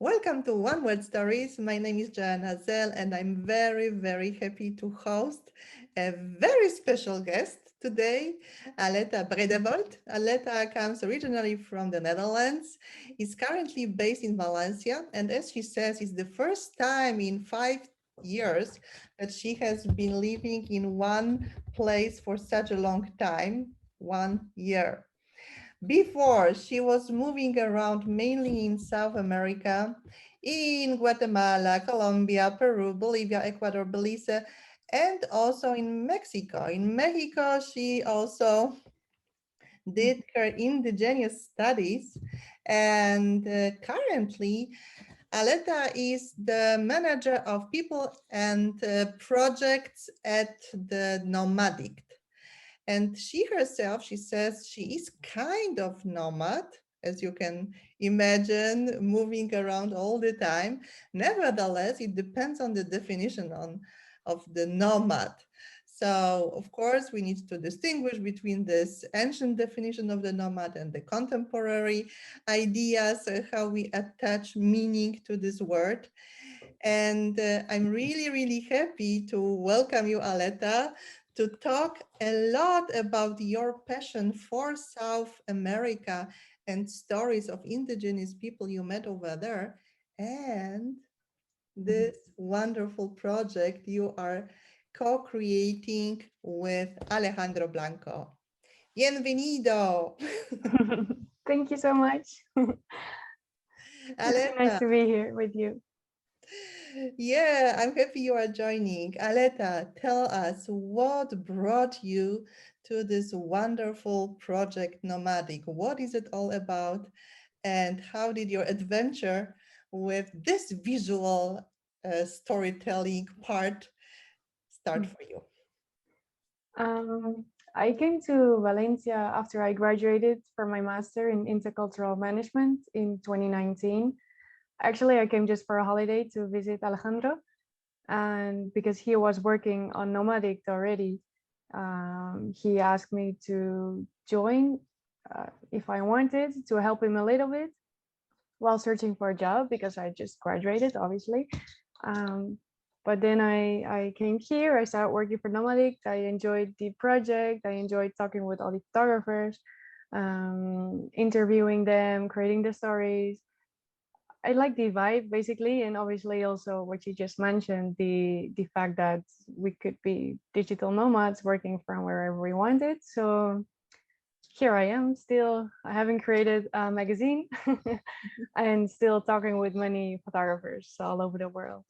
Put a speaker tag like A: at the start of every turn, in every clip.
A: Welcome to One Word Stories. My name is Joannas, and I'm very, very happy to host a very special guest today, Aletta Bredewold. Aletta comes originally from the Netherlands, is currently based in Valencia, and as she says, it's the first time in 5 years that she has been living in one place for such a long time, 1 year. Before, she was moving around mainly in South America, in Guatemala, Colombia, Peru, Bolivia, Ecuador, Belize, and also in Mexico. In Mexico, she also did her indigenous studies, and currently, Aletta is the manager of people and projects at the Nomadict. And she herself, she says she is kind of nomad, as you can imagine, moving around all the time. Nevertheless, it depends on the definition of the nomad. So, of course, we need to distinguish between this ancient definition of the nomad and the contemporary ideas, how we attach meaning to this word. And I'm really, really happy to welcome you, Aletta, to talk a lot about your passion for South America and stories of indigenous people you met over there, and this wonderful project you are co-creating with Alejandro Blanco. Bienvenido!
B: Thank you so much. Really nice
A: Aletta,
B: to be here with you.
A: yeah, I'm happy you are joining. Aletta, tell us what brought you to this wonderful project Nomadic. What is it all about? And how did your adventure with this visual storytelling part start for you?
B: Um, I came to Valencia after I graduated from my master in intercultural management in 2019. Actually, I came just for a holiday to visit Alejandro, and because he was working on Nomadic already, he asked me to join if I wanted to help him a little bit while searching for a job because I just graduated, obviously. Um, but then I came here, I started working for Nomadic. I enjoyed the project. I enjoyed talking with all the photographers, interviewing them, creating the stories. I like the vibe basically, and obviously also what you just mentioned, the fact that we could be digital nomads working from wherever we wanted. So here I am still. I haven't created a magazine and still talking with many photographers all over the world.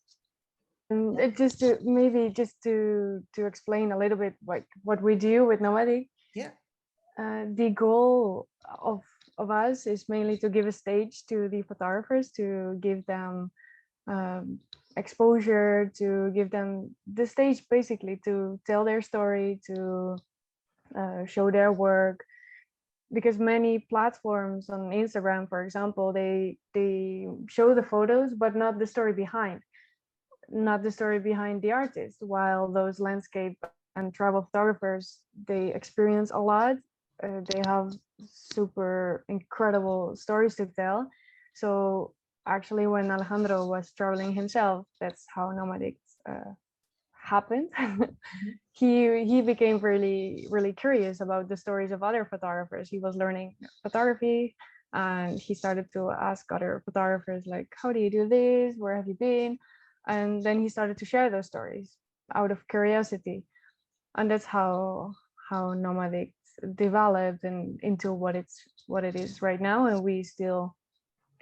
A: Yeah.
B: Just to maybe just to explain a little bit what we do with Nomadic,
A: Yeah.
B: the goal of us is mainly to give a stage to the photographers, to give them um, exposure, to give them the stage basically to tell their story, to show their work, because many platforms on Instagram, for example, they show the photos but not the story behind, not the story behind the artist, while those landscape and travel photographers, they experience a lot. They have super incredible stories to tell. So actually when Alejandro was traveling himself, that's how Nomadic uh, happened.
A: Mhm.
B: He became really curious about the stories of other photographers. He was learning photography, and he started to ask other photographers like, how do you do this, where have you been? And then he started to share those stories out of curiosity, and that's how Nomadic developed and into what it is right now. And we still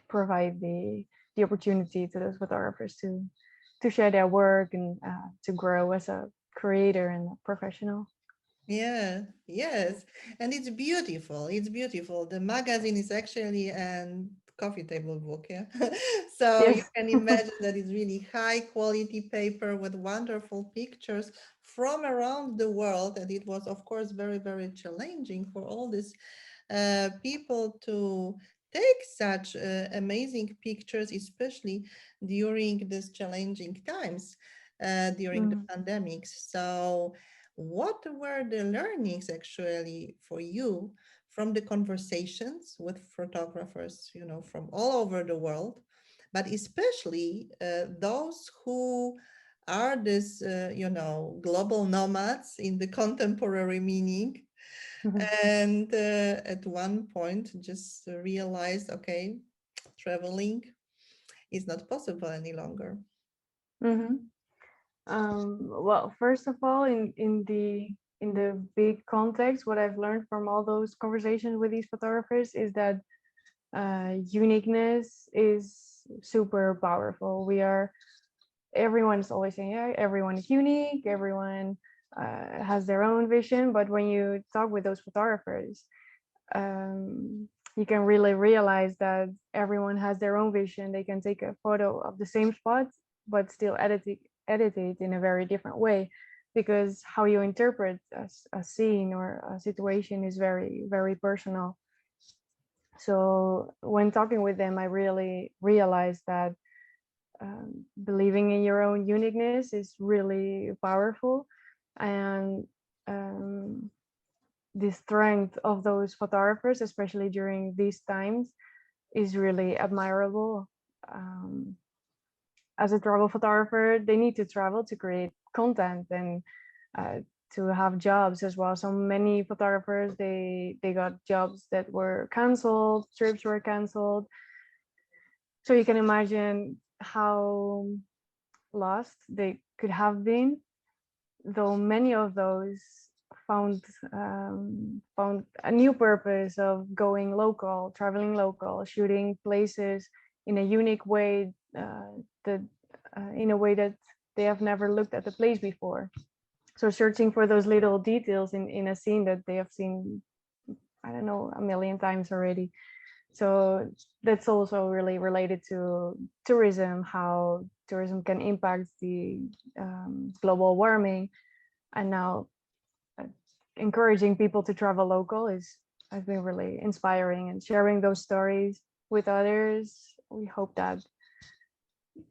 B: provide the opportunity to those photographers to share their work and to grow as a creator and a professional.
A: Yeah, yes. And it's beautiful. It's beautiful. The magazine is actually a coffee table book, yeah. So you
B: Yes.
A: can imagine that it's really high quality paper with wonderful pictures from around the world. And it was, of course, very, very challenging for all these people to take such amazing pictures, especially during these challenging times, during the
B: Mm.
A: pandemics. So what were the learnings actually for you from the conversations with photographers, from all over the world, but especially those who are this, global nomads in the contemporary meaning.
B: Mhm.
A: And at one point, just realized, okay, traveling is not possible any longer.
B: Mhm. Well, first of all, in the big context, what I've learned from all those conversations with these photographers is that uniqueness is super powerful. Everyone's always saying, yeah, everyone is unique, everyone has their own vision. But when you talk with those photographers, you can really realize that everyone has their own vision. They can take a photo of the same spot, but still edit it in a very different way, because how you interpret a scene or a situation is very, very personal. So when talking with them, I really realized that believing in your own uniqueness is really powerful, and um, the strength of those photographers, especially during these times, is really admirable. Um, as a travel photographer, they need to travel to create content and uh, to have jobs as well. So many photographers, they got jobs that were canceled, trips were canceled. So you can imagine how lost they could have been, though many of those found found a new purpose of going local, traveling local, shooting places in a unique way, that in a way that they have never looked at the place before. So searching for those little details in a scene that they have seen, I don't know, a million times already. So that's also really related to tourism, how tourism can impact the global warming. And now uh, encouraging people to travel local is has been really inspiring, and sharing those stories with others. We hope that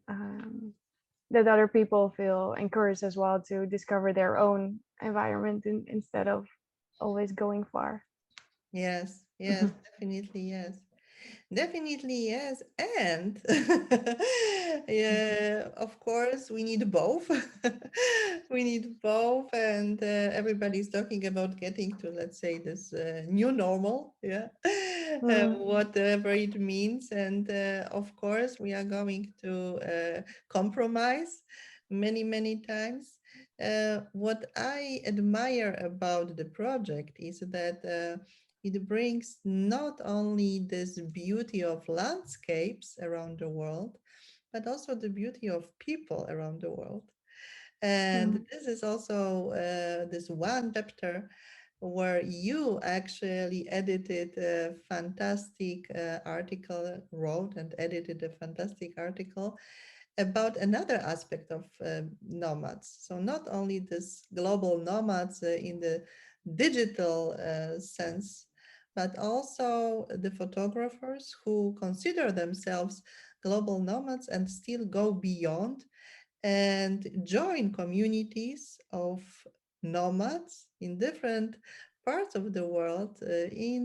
B: um, that other people feel encouraged as well to discover their own environment instead of always going far.
A: Yes, yes, definitely, yes. Definitely, yes. And yeah, of course, we need both. We need both. And everybody's talking about getting to, let's say, this new normal. Yeah.
B: Mm,
A: Whatever it means. And of course, we are going to compromise many, many times. What I admire about the project is that. It brings not only this beauty of landscapes around the world, but also the beauty of people around the world. And
B: mm,
A: this is also this one chapter where you actually edited a fantastic article, wrote and edited a fantastic article about another aspect of nomads. So not only this global nomads in the digital sense, but also the photographers who consider themselves global nomads and still go beyond and join communities of nomads in different parts of the world, in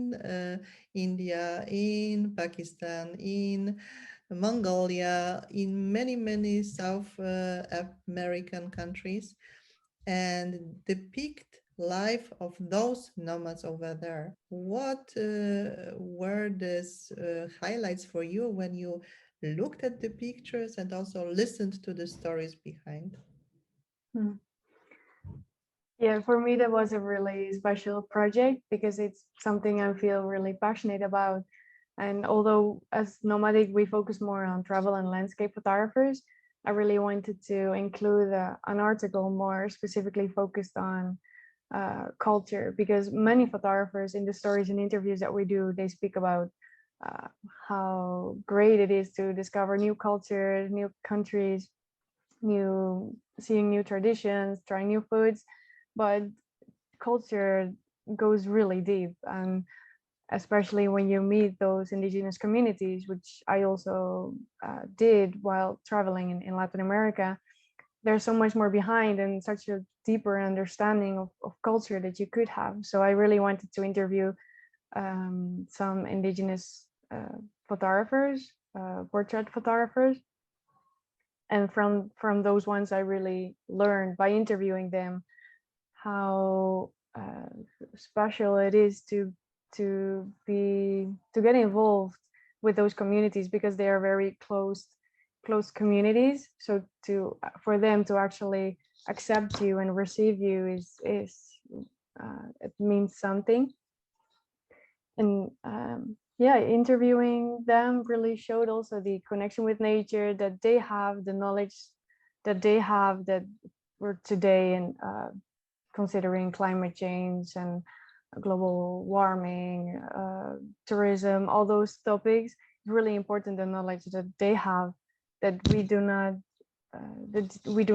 A: India, in Pakistan, in Mongolia, in many, many South American countries, and depict life of those nomads over there. What were these highlights for you when you looked at the pictures and also listened to the stories behind?
B: mm. Yeah, for me, that was a really special project because it's something I feel really passionate about. And although as Nomadic, we focus more on travel and landscape photographers, I really wanted to include an article more specifically focused on culture, because many photographers in the stories and interviews that we do, they speak about uh, how great it is to discover new cultures, new countries, seeing new traditions, trying new foods. But culture goes really deep, and especially when you meet those indigenous communities, which I also did while traveling in Latin America. There's so much more behind and such a deeper understanding of culture that you could have. So I really wanted to interview some indigenous photographers portrait photographers, and from those ones I really learned by interviewing them how special it is to get involved with those communities, because they are very close communities. So to for them to actually accept you and receive you is it means something. And yeah, interviewing them really showed also the connection with nature that they have, the knowledge that they have, that we're today, and considering climate change and global warming, tourism, all those topics. It's really important, the knowledge that they have that we do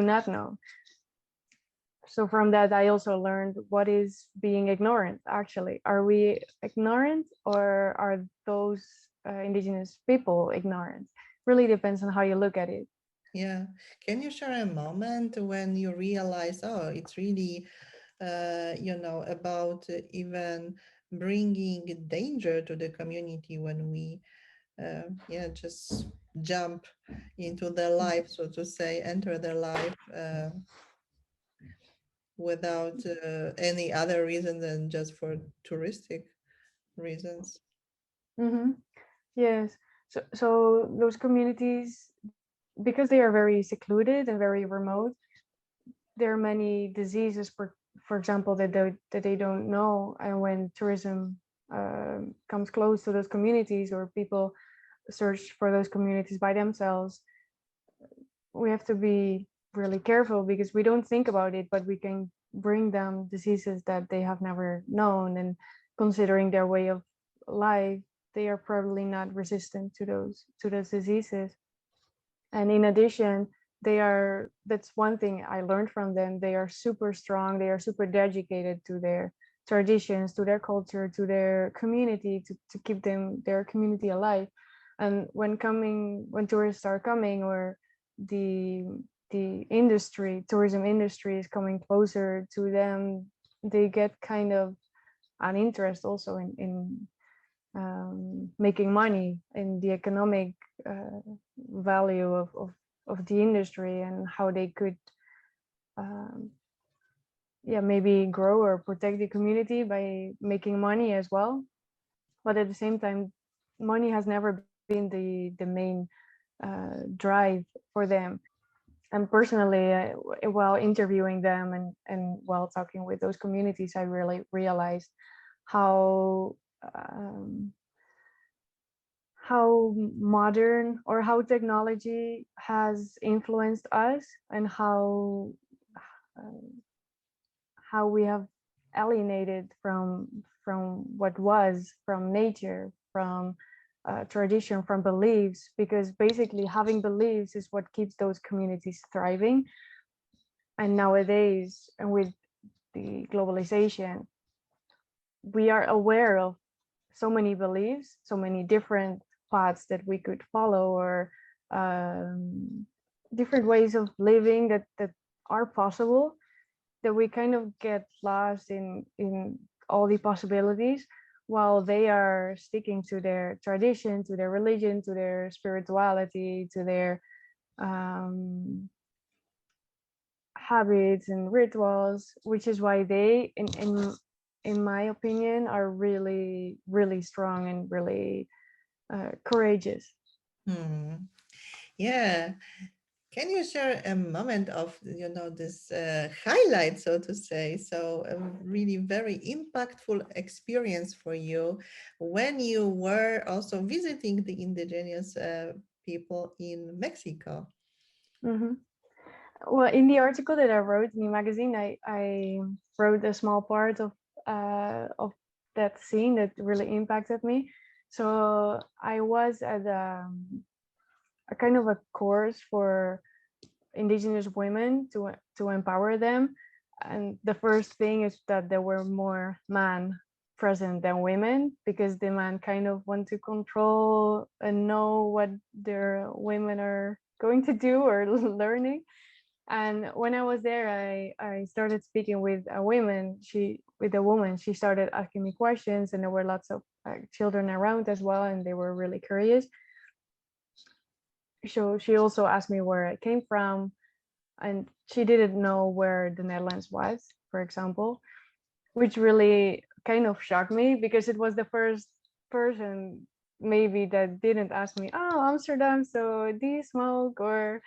B: not know. So from that, I also learned what is being ignorant. Actually, are we ignorant, or are those indigenous people ignorant? Really depends on how you look at it.
A: Yeah. Can you share a moment when you realize, oh, it's really, about even bringing danger to the community when we, yeah, just jump into their life, so to say, enter their life without any other reason than just for touristic reasons.
B: Mm-hmm. Yes. So those communities, because they are very secluded and very remote, there are many diseases, for example, that they don't know. And when tourism comes close to those communities, or people search for those communities by themselves, we have to be really careful, because we don't think about it, but we can bring them diseases that they have never known. And considering their way of life, they are probably not resistant to those diseases. And in addition, they are, that's one thing I learned from them, they are super strong, they are super dedicated to their traditions, to their culture, to their community, to keep them, their community alive. And when tourists are coming, or the tourism industry is coming closer to them, they get kind of an interest also in making money, in the economic value of the industry, and how they could um, yeah, maybe grow or protect the community by making money as well. But at the same time, money has never been the main drive for them. And personally, while interviewing them, and while talking with those communities, I really realized how um, modern, or how technology has influenced us, and uh, how we have alienated from what was, from nature, from tradition, from beliefs, because basically having beliefs is what keeps those communities thriving. And nowadays, and with the globalization, we are aware of so many beliefs, so many different paths that we could follow, or um, different ways of living that are possible, that we kind of get lost in all the possibilities, while they are sticking to their tradition, to their religion, to their spirituality, to their um, habits and rituals, which is why they, in my opinion, are really really strong and really courageous.
A: Hmm. Yeah. Can you share a moment of, this highlight, so to say? So a really very impactful experience for you when you were also visiting the indigenous people in Mexico.
B: Mhm. Well, in the article that I wrote in the magazine, I wrote a small part of that scene that really impacted me. So I was at a kind of a course for indigenous women to empower them, and the first thing is that there were more men present than women, because the men kind of want to control and know what their women are going to do or learning. And when I was there, I started speaking with a woman. She started asking me questions, and there were lots of children around as well, and they were really curious. so she also asked me where I came from, and she didn't know where the Netherlands was, for example, which really kind of shocked me because it was the first person maybe that didn't ask me, oh, Amsterdam, so do you smoke? Or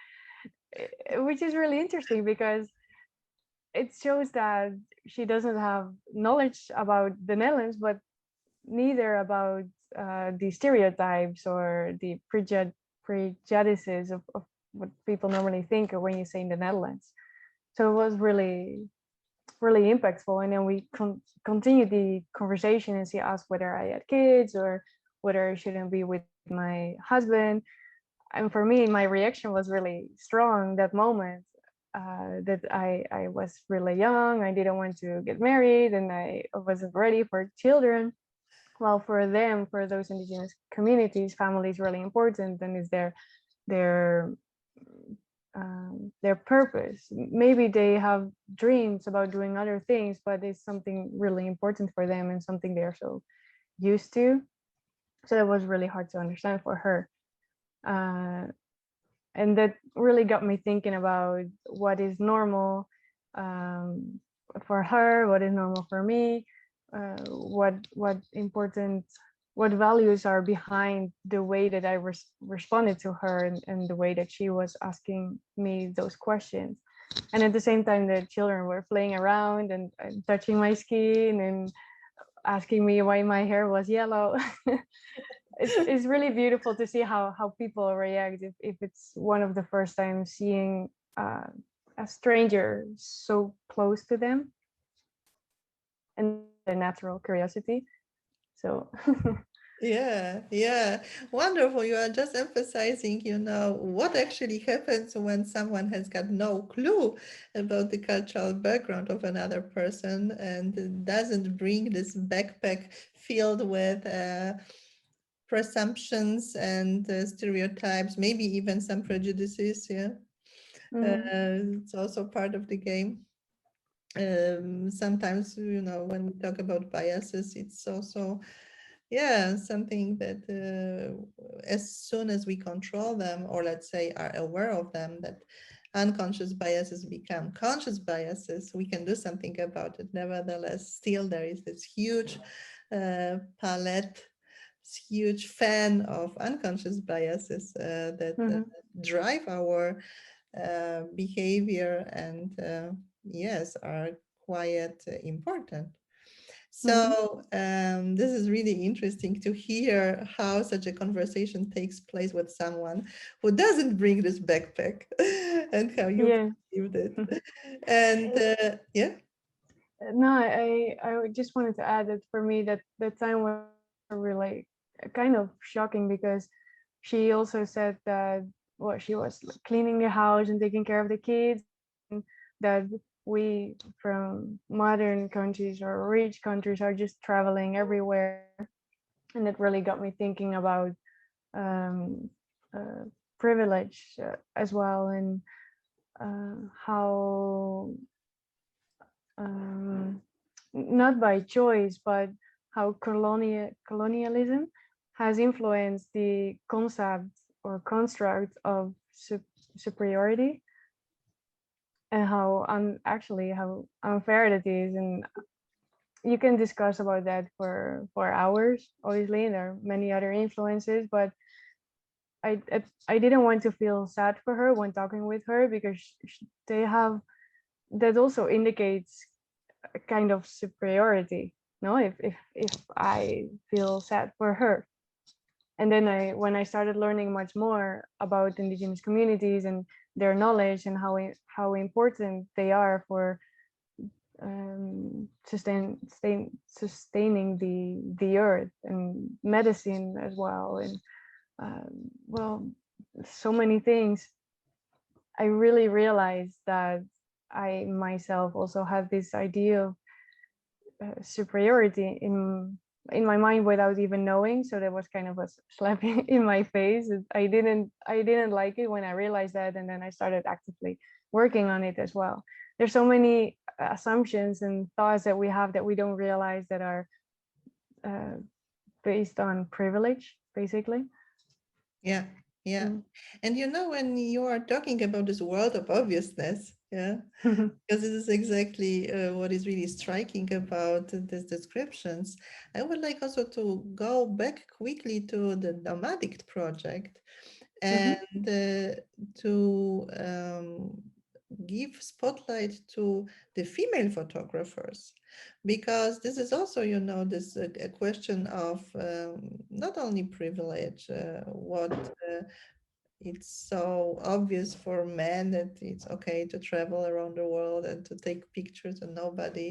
B: which is really interesting because it shows that she doesn't have knowledge about the Netherlands, but neither about the stereotypes or the prejudices of what people normally think of when you say in the Netherlands. So it was really impactful. And then we continued the conversation, and she asked whether I had kids or whether I shouldn't be with my husband. And for me, my reaction was really strong that moment. That I was really young, I didn't want to get married, and I wasn't ready for children. Well, for them, for those indigenous communities, family is really important, and is their their purpose. Maybe they have dreams about doing other things, but it's something really important for them and something they're so used to. So it was really hard to understand for her. Uh, and that really got me thinking about what is normal um, for her, what is normal for me, what important, what values are behind the way that I responded to her, and the way that she was asking me those questions. And at the same time, the children were playing around and touching my skin and asking me why my hair was yellow. It's really beautiful to see how people react if it's one of the first times seeing a stranger so close to them, and the natural curiosity. So
A: Yeah, yeah, wonderful. You are just emphasizing, what actually happens when someone has got no clue about the cultural background of another person and doesn't bring this backpack filled with presumptions and stereotypes, maybe even some prejudices. Yeah,
B: mhm,
A: it's also part of the game. Sometimes, when we talk about biases, it's also, yeah, something that as soon as we control them, or let's say are aware of them, that unconscious biases become conscious biases, we can do something about it. Nevertheless, still there is this huge palette, this huge fan of unconscious biases that
B: mhm,
A: drive our behavior and yes, are quite important.
B: mhm.
A: So this is really interesting to hear how such a conversation takes place with someone who doesn't bring this backpack and how you
B: Yeah.
A: perceived it. And yeah,
B: No, I just wanted to add that for me that time was really kind of shocking because she also said that, well, she was like cleaning the house and taking care of the kids, and that we from modern countries or rich countries are just traveling everywhere. And it really got me thinking about um, uh, privilege as well, and how um, not by choice, but how colonialism has influenced the concept or construct of superiority, and how actually how unfair it is. And you can discuss about that for hours. Obviously, and there are many other influences, but I didn't want to feel sad for her when talking with her, because they have, that also indicates a kind of superiority. No, if I feel sad for her. And then when I started learning much more about indigenous communities and their knowledge and how important they are for sustaining the earth and medicine as well, and well, so many things, I really realized that I myself also have this idea of superiority in my mind without even knowing. So that was kind of a slap in my face. I didn't like it when I realized that, and then I started actively working on it as well. There's so many assumptions and thoughts that we have that we don't realize that are uh, based on privilege, basically.
A: yeah, Yeah.
B: Mm.
A: And when you are talking about this world of obviousness, yeah, because this is exactly what is really striking about these descriptions. I would like also to go back quickly to the Nomadic project
B: Mhm.
A: and to give spotlight to the female photographers, because this is also this a question of not only privilege, what it's so obvious for men that it's okay to travel around the world and to take pictures, and nobody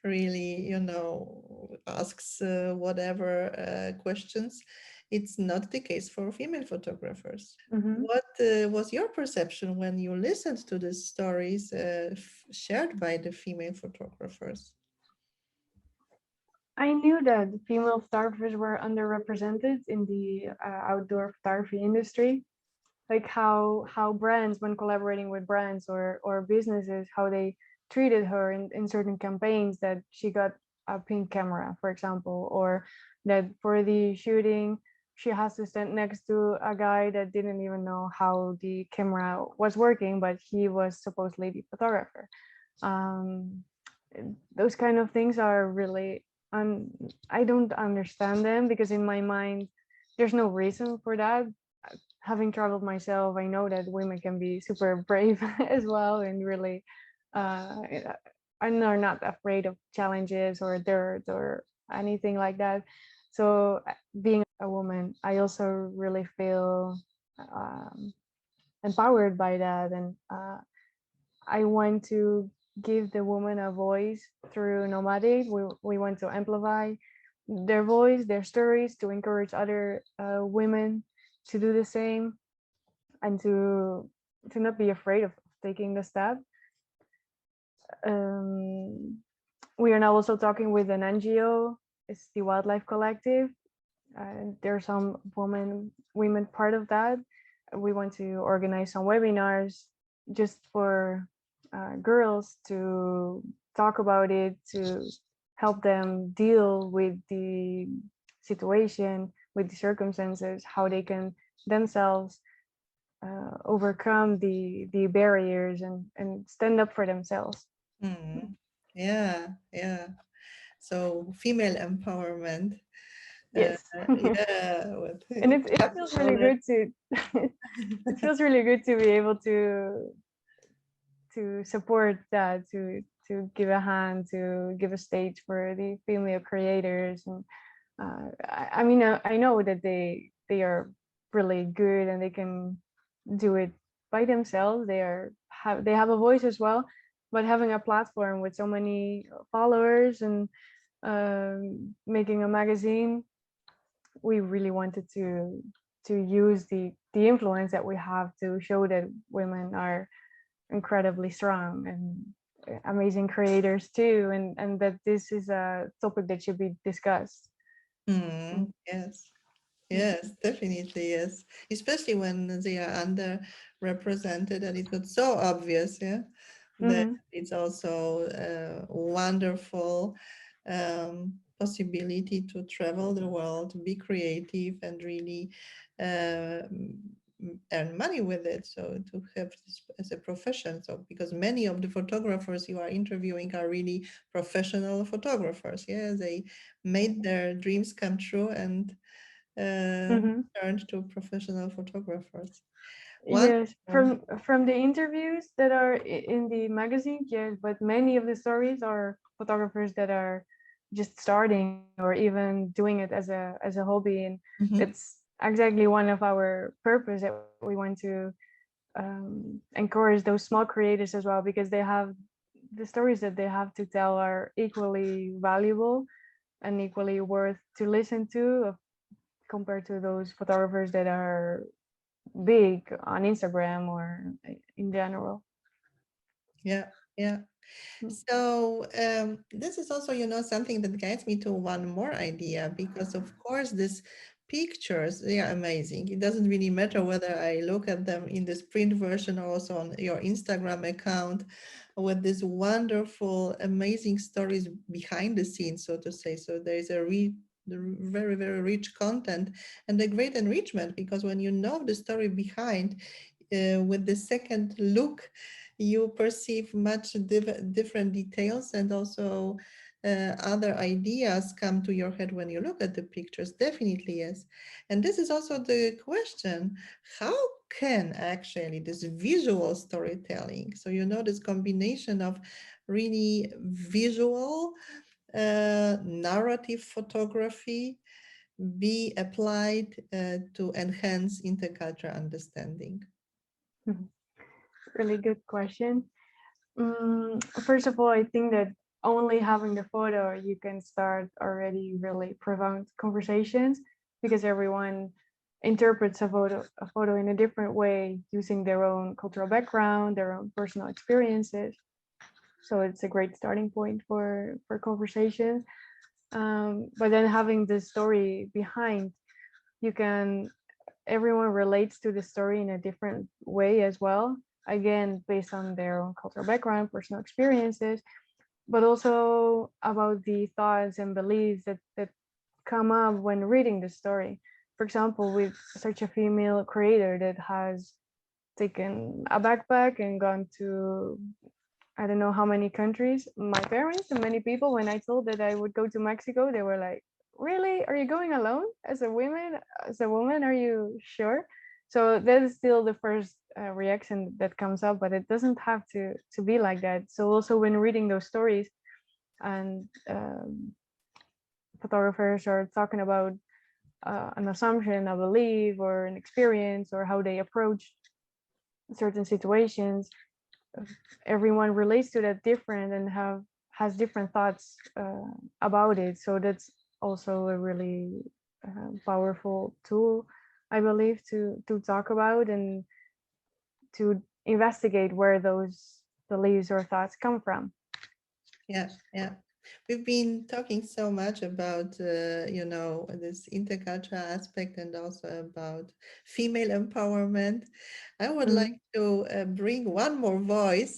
A: really asks whatever questions. It's not the case for female photographers.
B: Mhm.
A: What was your perception when you listened to the stories shared by the female photographers?
B: I knew that female photographers were underrepresented in the outdoor photography industry. Like how brands, when collaborating with brands or businesses, how they treated her in certain campaigns, that she got a pink camera, for example, or that for the shooting she has to stand next to a guy that didn't even know how the camera was working, but he was supposedly the photographer. um, those kind of things are really I don't understand them, because in my mind there's no reason for that. Having traveled myself, I know that women can be super brave as well, and really uh, and are not afraid of challenges or dirt or anything like that. So being a woman, I also really feel um, empowered by that, and I want to give the woman a voice through Nomadic. We want to amplify their voice, their stories, to encourage other women to do the same, and to not be afraid of taking the step. Um, we are now also talking with an NGO. It's the Wildlife Collective. There are some women part of that. We want to organize some webinars just for girls to talk about it, to help them deal with the situation, with the circumstances, how they can themselves overcome the barriers, and stand up for themselves.
A: Hmm. Yeah, yeah. So female empowerment. Uh,
B: Yes.
A: yeah, what
B: And
A: we
B: it
A: have to
B: feels
A: call
B: really
A: it.
B: good to it feels really good to be able to support that, to give a hand, to give a stage for the female creators. And I mean, I know that they are really good, and they can do it by themselves. They have a voice as well, but having a platform with so many followers, and making a magazine, we really wanted to use the influence that we have to show that women are incredibly strong and amazing creators too, and that this is a topic that should be discussed.
A: Hmm.
B: Mm.
A: Yes.
B: Mm.
A: Yes, definitely, yes. Especially when they are underrepresented and it's not so obvious, yeah, that
B: Mhm.
A: it's also a wonderful possibility to travel the world, be creative, and really earn money with it. So to have this as a profession. So because many of the photographers you are interviewing are really professional photographers. Yeah, they made their dreams come true and uh,
B: Mhm.
A: turned to professional photographers.
B: Yes,
A: Wonderful.
B: from the interviews that are in the magazine, yes, but many of the stories are photographers that are just starting, or even doing it as a hobby. And
A: Mhm.
B: it's exactly one of our purpose, that we want to encourage those small creators as well, because they have the stories that they have to tell are equally valuable and equally worth to listen to, compared to those photographers that are big on Instagram or in general.
A: Yeah, yeah.
B: Mm.
A: So this is also, something that guides me to one more idea, because of course these pictures, they are amazing. It doesn't really matter whether I look at them in this print version or also on your Instagram account with these wonderful, amazing stories behind the scenes, so to say. So there is a the very, very rich content and a great enrichment, because when you know the story behind, with the second look, you perceive much different details, and also other ideas come to your head when you look at the pictures. Definitely, yes. And this is also the question, how can actually this visual storytelling, so this combination of really visual narrative photography, be applied to enhance intercultural understanding?
B: Really good question. First of all, I think that only having the photo, you can start already really profound conversations, because everyone interprets a photo in a different way using their own cultural background, their own personal experiences. So it's a great starting point for conversation. But then having the story behind, you can everyone relates to the story in a different way as well, again based on their own cultural background, personal experiences, but also about the thoughts and beliefs that come up when reading the story. For example, with such a female creator that has taken a backpack and gone to I don't know how many countries. My parents and many people, when I told that I would go to Mexico, they were like, "Really? Are you going alone as a woman? As a woman, are you sure?" So that is still the first reaction that comes up, but it doesn't have to be like that. So also when reading those stories, and photographers are talking about an assumption, a belief, or an experience, or how they approach certain situations, everyone relates to that different and has different thoughts about it. So that's also a really powerful tool, I believe, to talk about and to investigate where those beliefs or thoughts come from.
A: Yeah, yeah. We've been talking so much about, this intercultural aspect, and also about female empowerment. I would like
B: Mhm.
A: to bring one more voice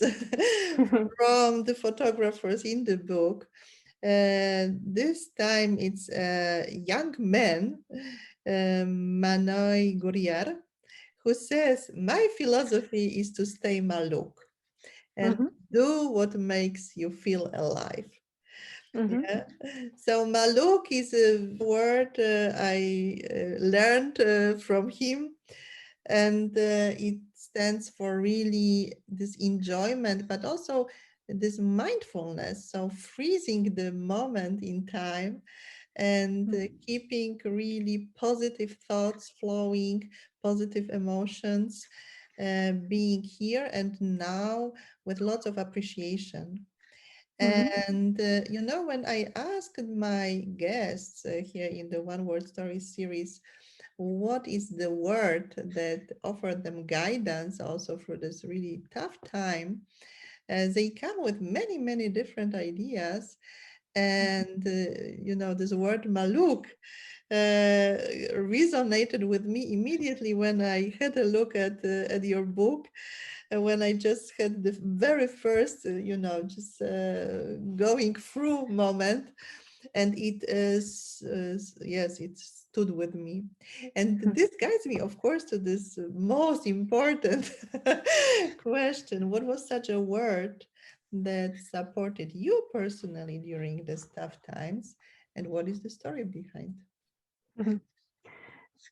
A: from the photographers in the book. This time it's a young man, Manoy Guriar, who says, "My philosophy is to stay Maluk and
B: Mhm.
A: do what makes you feel alive."
B: Mhm.
A: Yeah. So Maluk is a word I learned from him, and it stands for really this enjoyment, but also this mindfulness. So freezing the moment in time, and keeping really positive thoughts flowing, positive emotions, being here and now with lots of appreciation.
B: Mhm.
A: And when I asked my guests here in the One Word Story series, what is the word that offered them guidance also through this really tough time, they come with many, many different ideas. And this word Maluk resonated with me immediately when I had a look at your book, when I just had the very first, just going through moment, and it is, yes, it stood with me. And this guides me, of course, to this most important question. What was such a word that supported you personally during these tough times? And what is the story behind?
B: Mhm.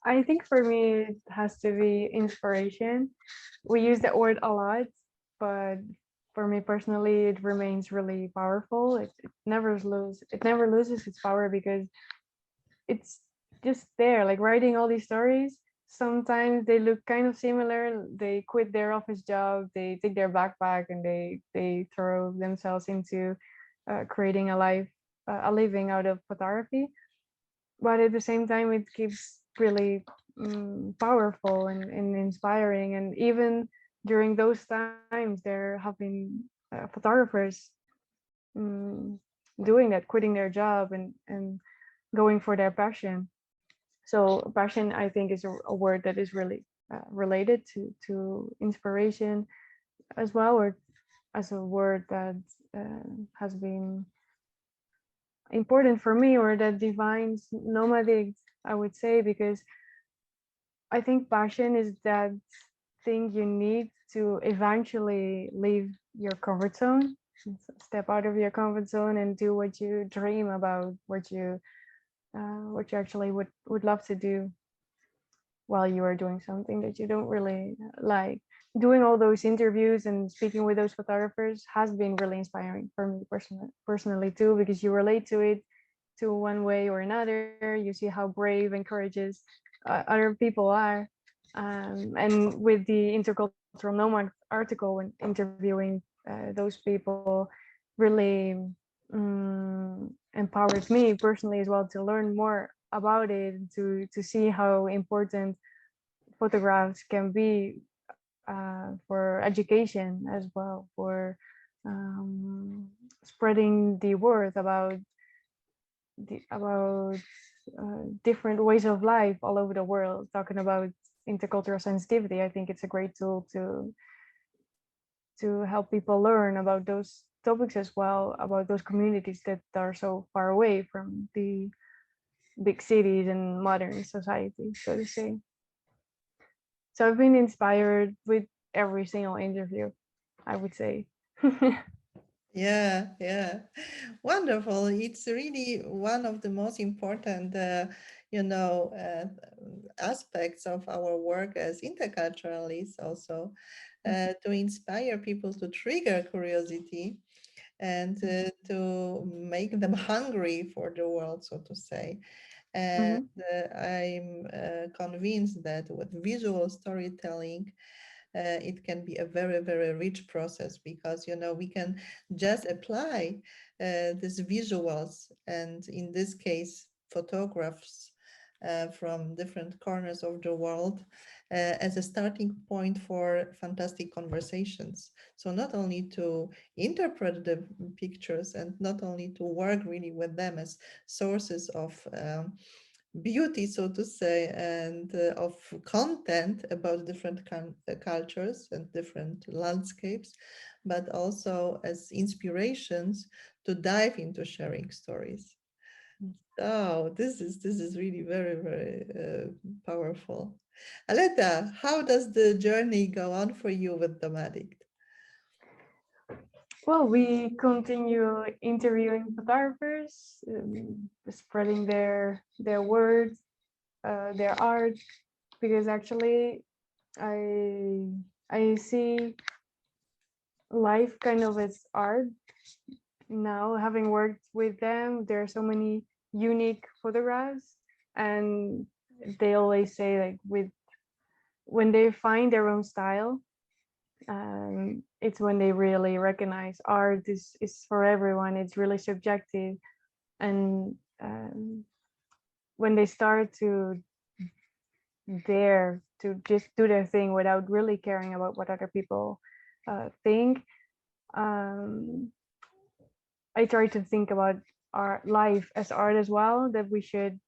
B: I think for me it has to be inspiration. We use that word a lot, but for me personally, it remains really powerful. It never loses its power, because it's just there. Like writing all these stories, sometimes they look kind of similar. They quit their office job, they take their backpack, and they throw themselves into creating a living out of photography. But at the same time, it keeps really powerful and inspiring. And even during those times, there have been photographers um, doing that, quitting their job and going for their passion. So passion, I think, is a word that is really related to inspiration as well, or as a word that has been important for me, or that defines nomadic, I would say, because I think passion is that thing you need to eventually leave your comfort zone, step out of your comfort zone and do what you dream about, what you actually would love to do while you are doing something that you don't really like. Doing all those interviews and speaking with those photographers has been really inspiring for me personally too, because you relate to it to one way or another. You see how brave and courageous other people are. And with the intercultural nomad article, when interviewing those people, really empowered me personally as well to learn more about it, to see how important photographs can be for education as well, for spreading the word about different ways of life all over the world. Talking about intercultural sensitivity, I think it's a great tool to help people learn about those topics as well, about those communities that are so far away from the big cities and modern society, so to say. So I've been inspired with every single interview, I would say.
A: Yeah, yeah. Wonderful. It's really one of the most important, you know, aspects of our work as interculturalists also, to inspire people to trigger curiosity and to make them hungry for the world, so to say. And
B: Mhm,
A: I'm convinced that with visual storytelling, it can be a very, very rich process because, you know, we can just apply these visuals and in this case, photographs from different corners of the world as a starting point for fantastic conversations. So not only to interpret the pictures and not only to work really with them as sources of beauty, so to say, and of content about different cultures and different landscapes, but also as inspirations to dive into sharing stories. Oh, this is really very, very powerful. Aletta, how does the journey go on for you with Nomadic?
B: Well, we continue interviewing photographers, spreading their words, their art, because actually I I see life kind of as art now. Having worked with them, there are so many unique photographs, and they always say like with when they find their own style, it's when they really recognize art is for everyone. It's really subjective, and when they start to dare to just do their thing without really caring about what other people think, um, I try to think about our life as art as well. That we should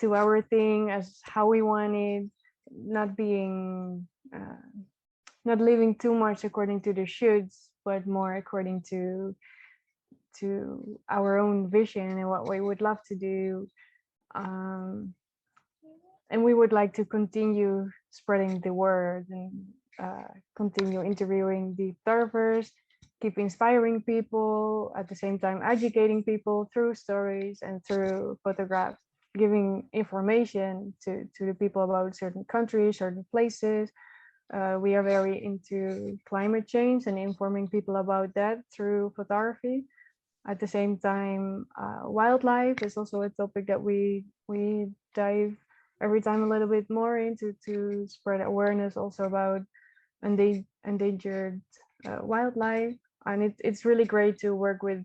B: do our thing as how we want it, not being not living too much according to the shoulds, but more according to our own vision and what we would love to do. Um, and we would like to continue spreading the word and continue interviewing the observers, keep inspiring people, at the same time educating people through stories and through photographs, giving information to the people about certain countries, certain places. We are very into climate change and informing people about that through photography. At the same time, wildlife is also a topic that we dive every time a little bit more into, to spread awareness also about endangered wildlife. And it's really great to work with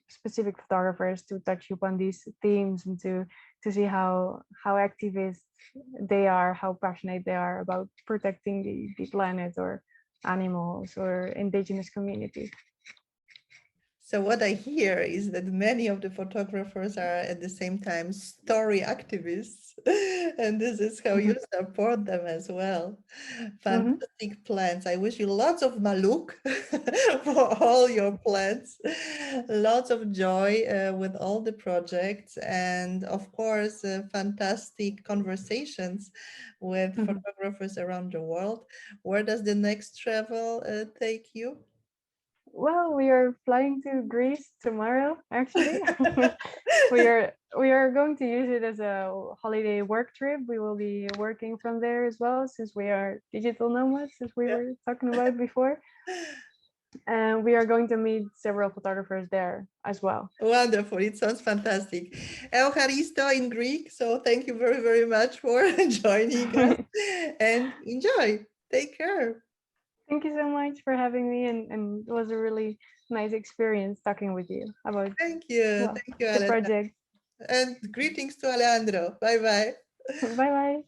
B: specific photographers to touch upon these themes and to see how activist they are, how passionate they are about protecting the planet or animals or indigenous communities.
A: So what I hear is that many of the photographers are at the same time story activists, and this is how you
B: Mhm.
A: support them as well.
B: Mhm.
A: Fantastic plans. I wish you lots of maluk for all your plans, lots of joy with all the projects, and of course, fantastic conversations with
B: Mhm.
A: photographers around the world. Where does the next travel take you?
B: Well, we are flying to Greece tomorrow, actually. We are going to use it as a holiday work trip. We will be working from there as well, since we are digital nomads, as we
A: Yeah.
B: were talking about before. And we are going to meet several photographers there as well.
A: Wonderful. It sounds fantastic. Eucharisto in Greek. So thank you very, very much for joining us and enjoy. Take care.
B: Thank you so much for having me, and it was a really nice experience talking with you about,
A: Thank you.
B: well,
A: Thank you,
B: the
A: Aletta.
B: project.
A: And greetings to Alejandro. Bye bye.
B: Bye bye.